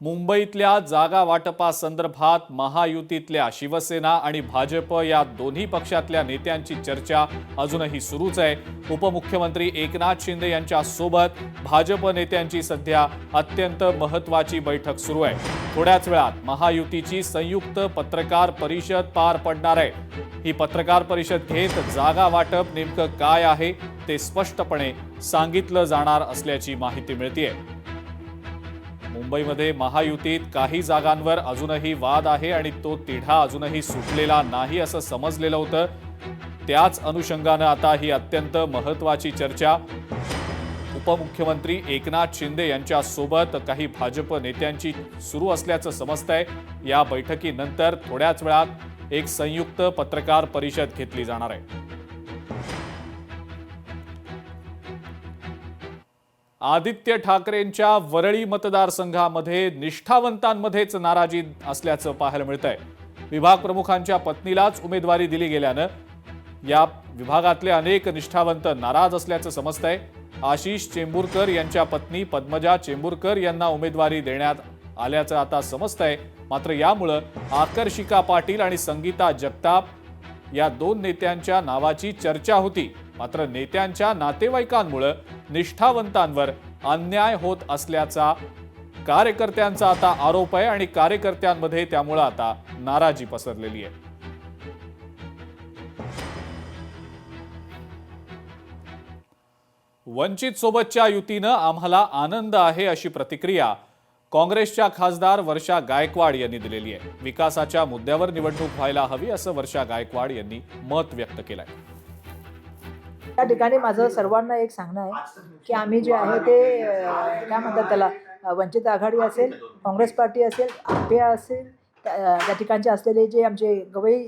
मुंबईतल्या जागा वाटपासंदर्भात महायुतीतल्या शिवसेना आणि भाजप या दोन्ही पक्षातल्या नेत्यांची चर्चा अजूनही सुरूच आहे। उपमुख्यमंत्री एकनाथ शिंदे यांच्या सोबत भाजप नेत्यांची सध्या अत्यंत महत्त्वाची बैठक सुरू आहे। थोड्याच वेळात महायुतीची संयुक्त पत्रकार परिषद पार पडणार आहे। ही पत्रकार परिषद घेत जागा वाटप नेमकं काय आहे ते स्पष्टपणे सांगितलं जाणार असल्याची माहिती मिळतेय। मुंबईमध्ये महायुतीत काही जागांवर अजूनही वाद आहे आणि तो तिढा अजूनही सुटलेला नाही असं समजलेलं होतं। त्याच अनुषंगानं आता ही अत्यंत महत्त्वाची चर्चा उपमुख्यमंत्री एकनाथ शिंदे यांच्या सोबत काही भाजप नेत्यांची सुरू असल्याचं समजतंय। या बैठकीनंतर थोड्याच वेळात एक संयुक्त पत्रकार परिषद घेतली जाणार आहे। आदित्य ठाकरेंच्या वरळी मतदारसंघामध्ये निष्ठावंतांमध्येच नाराजी असल्याचं पाहायला मिळतंय। विभाग प्रमुखांच्या पत्नीलाच उमेदवारी दिली गेल्यानं या विभागातले अनेक निष्ठावंत नाराज असल्याचं समजतंय। आशिष चेंबूरकर यांच्या पत्नी पद्मजा चेंबूरकर यांना उमेदवारी देण्यात आल्याचं आता समजतंय। मात्र यामुळे आकर्षिका पाटील आणि संगीता जगताप या दोन नेत्यांच्या नावाची चर्चा होती। मात्र नेत्यांच्या नातेवाईकांमुळे निष्ठावंतांवर अन्याय होत असल्याचा कार्यकर्त्यांचा आता आरोप आहे आणि कार्यकर्त्यांमध्ये त्यामुळे आता नाराजी पसरलेली आहे। वंचित सोबतच्या युतीनं आम्हाला आनंद आहे अशी प्रतिक्रिया काँग्रेसच्या खासदार वर्षा गायकवाड यांनी दिलेली आहे। विकासाच्या मुद्द्यावर निवडणूक व्हायला हवी असं वर्षा गायकवाड यांनी मत व्यक्त केलंय। त्या ठिकाणी माझं सर्वांना एक सांगणं आहे की आम्ही जे आहे ते काय म्हणतात त्याला वंचित आघाडी असेल, काँग्रेस पार्टी असेल, आपे असेल, त्या ठिकाणचे असलेले जे आमचे गवई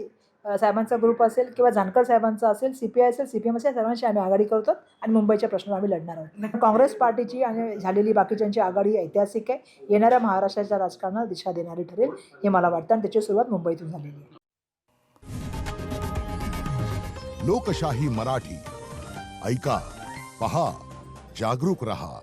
साहेबांचा ग्रुप असेल किंवा जानकर साहेबांचा असेल, CPI असेल, CPM असेल, सर्वांशी आम्ही आघाडी करतो आणि मुंबईच्या प्रश्नावर आम्ही लढणार आहोत। काँग्रेस पार्टीची आणि झालेली बाकीच्यांची आघाडी ऐतिहासिक आहे, येणाऱ्या महाराष्ट्राच्या राजकारणाला दिशा देणारी ठरेल हे मला वाटतं आणि त्याची सुरुवात मुंबईतून झालेली आहे। लोकशाही मराठी ऐका, पहा, जागरूक रहा।